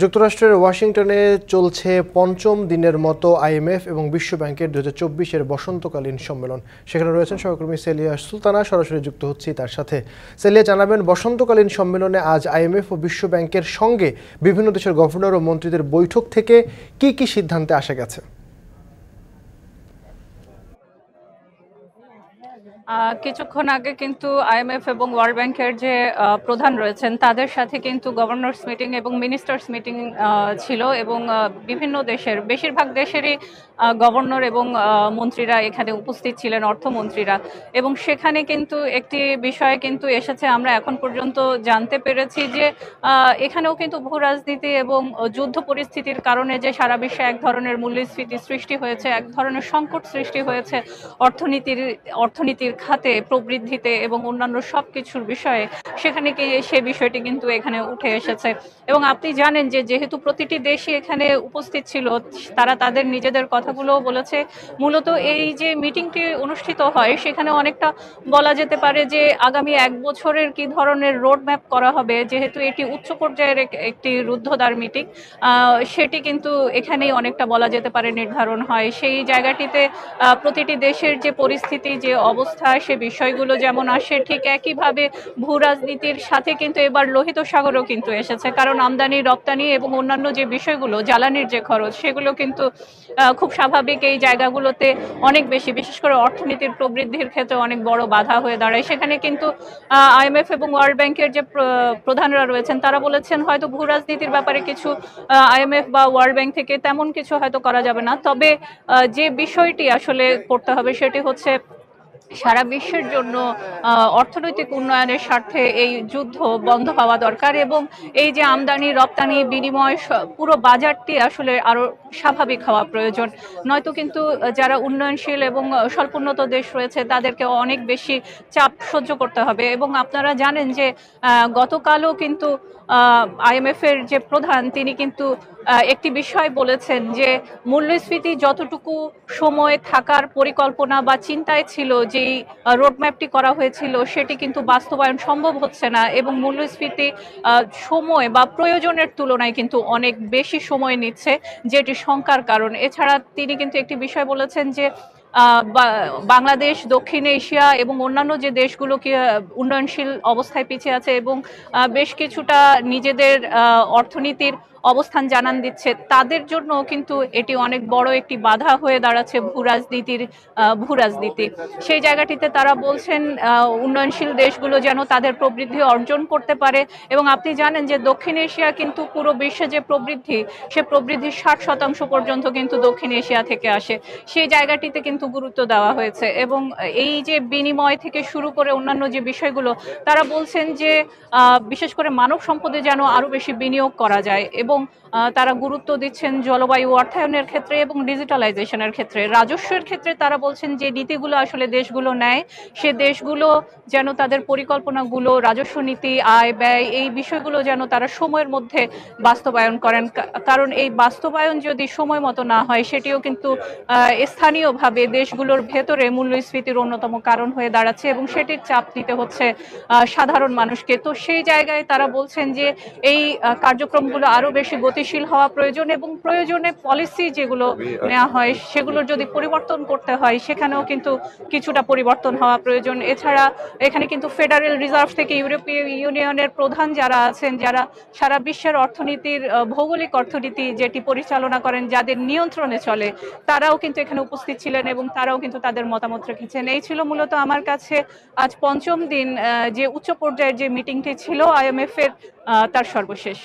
যুক্তরাষ্ট্রের ওয়াশিংটনে চলছে পঞ্চম দিনের মতো আইএমএফ এবং বিশ্ব ব্যাংকের 2024-এর বসন্তকালীন সম্মেলন। সেখানে রয়েছেন সহকর্মী সেলিয়া সুলতানা, সরাসরি যুক্ত হচ্ছি তার সাথে। সেলিয়া, জানাবেন বসন্তকালীন সম্মেলনে আজ আইএমএফ ও বিশ্ব ব্যাংকের সঙ্গে বিভিন্ন দেশের গভর্নর ও মন্ত্রীদের বৈঠক থেকে কি কি সিদ্ধান্তে আসা গেছে? কিছুক্ষণ আগে কিন্তু আইএমএফ এবং ওয়ার্ল্ড ব্যাংকের যে প্রধান রয়েছেন তাদের সাথে কিন্তু গভর্নর্স মিটিং এবং মিনিস্টার্স মিটিং ছিল, এবং বিভিন্ন দেশের বেশিরভাগ দেশেরই গভর্নর এবং মন্ত্রীরা এখানে উপস্থিত ছিলেন, অর্থমন্ত্রীরা। এবং সেখানে কিন্তু একটি বিষয় কিন্তু এসেছে, আমরা এখন পর্যন্ত জানতে পেরেছি যে এখানেও কিন্তু ভূ রাজনীতি এবং যুদ্ধ পরিস্থিতির কারণে যে সারা বিশ্বে এক ধরনের মূল্যস্ফীতি সৃষ্টি হয়েছে, এক ধরনের সংকট সৃষ্টি হয়েছে অর্থনীতির খাতে, প্রবৃদ্ধিতে এবং অন্যান্য সব কিছুর বিষয়ে, সেখানে সে বিষয়টি কিন্তু এখানে উঠে এসেছে। এবং আপনি জানেন যে যেহেতু প্রতিটি দেশই এখানে উপস্থিত ছিল, তারা তাদের নিজেদের কথাগুলোও বলেছে। মূলত এই যে মিটিংটি অনুষ্ঠিত হয় সেখানে অনেকটা বলা যেতে পারে যে আগামী এক বছরের কি ধরনের রোড ম্যাপ করা হবে, যেহেতু এটি উচ্চ পর্যায়ের একটি রুদ্ধদ্বার মিটিং, সেটি কিন্তু এখানেই অনেকটা বলা যেতে পারে নির্ধারণ হয়। সেই জায়গাটিতে প্রতিটি দেশের যে পরিস্থিতি, যে অবস্থা, সে বিষয়গুলো যেমন আসে, ঠিক একইভাবে ভূ রাজনীতির সাথে কিন্তু এবার লোহিত সাগরও কিন্তু এসেছে। কারণ আমদানি রপ্তানি এবং অন্যান্য যে বিষয়গুলো, জ্বালানির যে খরচ, সেগুলো কিন্তু খুব স্বাভাবিক এই জায়গাগুলোতে অনেক বেশি, বিশেষ করে অর্থনীতির প্রবৃদ্ধির ক্ষেত্রে অনেক বড় বাধা হয়ে দাঁড়ায়। সেখানে কিন্তু আইএমএফ এবং ওয়ার্ল্ড ব্যাংকের যে প্রধানরা রয়েছেন তারা বলেছেন হয়তো ভূ রাজনীতির ব্যাপারে কিছু আইএমএফ বা ওয়ার্ল্ড ব্যাংক থেকে তেমন কিছু হয়তো করা যাবে না, তবে যে বিষয়টি আসলে করতে হবে সেটি হচ্ছে সারা বিশ্বের জন্য অর্থনৈতিক উন্নয়নের স্বার্থে এই যুদ্ধ বন্ধ হওয়া দরকার, এবং এই যে আমদানি রপ্তানি বিনিময় পুরো বাজারটি আসলে আরো স্বাভাবিক হওয়া প্রয়োজন। নয়তো কিন্তু যারা উন্নয়নশীল এবং স্বল্পোন্নত দেশ রয়েছে তাদেরকে অনেক বেশি চাপ সহ্য করতে হবে। এবং আপনারা জানেন যে গতকালও কিন্তু আইএমএফ এর যে প্রধান তিনি কিন্তু একটি বিষয় বলেছেন যে মূল্যস্ফীতি যতটুকু সময় থাকার পরিকল্পনা বা চিন্তায় ছিল, যেই রোডম্যাপটি করা হয়েছিল, সেটি কিন্তু বাস্তবায়ন সম্ভব হচ্ছে না, এবং মূল্যস্ফীতি সময় বা প্রয়োজনের তুলনায় কিন্তু অনেক বেশি সময় নিচ্ছে, যেটি শঙ্কার কারণ। এছাড়া তিনি কিন্তু একটি বিষয় বলেছেন যে বাংলাদেশ, দক্ষিণ এশিয়া এবং অন্যান্য যে দেশগুলো কি উন্নয়নশীল অবস্থায় পিছিয়ে আছে এবং বেশ কিছুটা নিজেদের অর্থনীতির অবস্থান জানান দিচ্ছে, তাদের জন্য কিন্তু এটি অনেক বড় একটি বাধা হয়ে দাঁড়াচ্ছে ভূ রাজনীতি। সেই জায়গাটিতে তারা বলছেন উন্নয়নশীল দেশগুলো যেন তাদের প্রবৃদ্ধি অর্জন করতে পারে। এবং আপনি জানেন যে দক্ষিণ এশিয়া কিন্তু পুরো বিশ্বে যে প্রবৃদ্ধি, সে প্রবৃদ্ধির 60% পর্যন্ত কিন্তু দক্ষিণ এশিয়া থেকে আসে। সেই জায়গাটিতে কিন্তু গুরুত্ব দেওয়া হয়েছে। এবং এই যে বিনিময় থেকে শুরু করে অন্যান্য যে বিষয়গুলো, তারা বলছেন যে বিশেষ করে মানব সম্পদে যেন আরো বেশি বিনিয়োগ করা যায়, এবং তারা গুরুত্ব দিচ্ছেন জলবায়ু অর্থায়নের ক্ষেত্রে এবং ডিজিটালাইজেশনের ক্ষেত্রে। রাজস্বের ক্ষেত্রে তারা বলছেন যে নীতিগুলো আসলে দেশগুলো নেয়, সে দেশগুলো যেন তাদের পরিকল্পনাগুলো, রাজস্ব নীতি, আয় ব্যয়, এই বিষয়গুলো যেন তারা সময়ের মধ্যে বাস্তবায়ন করেন। কারণ এই বাস্তবায়ন যদি সময় মতো না হয়, সেটিও কিন্তু স্থানীয়ভাবে দেশগুলোর ভেতরে মূল্যস্ফীতির অন্যতম কারণ হয়ে দাঁড়াচ্ছে, এবং সেটির চাপ দিতে হচ্ছে সাধারণ মানুষকে। তো সেই জায়গায় তারা বলছেন যে এই কার্যক্রমগুলো আরো বেশি গতিশীল হওয়া প্রয়োজন, এবং প্রয়োজনে পলিসি যেগুলো নেওয়া হয় সেগুলোর যদি পরিবর্তন করতে হয়, সেখানেও কিন্তু কিছুটা পরিবর্তন হওয়া প্রয়োজন। এছাড়া এখানে কিন্তু ফেডারেল রিজার্ভ থেকে ইউরোপীয় ইউনিয়নের প্রধান যারা আছেন, যারা সারা বিশ্বের অর্থনীতির ভৌগোলিক অর্থনীতি যেটি পরিচালনা করেন, যাদের নিয়ন্ত্রণে চলে, তারাও কিন্তু এখানে উপস্থিত ছিলেন এবং তারাও কিন্তু তাদের মতামত রেখেছেন। এই ছিল মূলত আমার কাছে আজ পঞ্চম দিন যে উচ্চ পর্যায়ের যে মিটিংটি ছিল আইএমএফ এর, তার সর্বশেষ।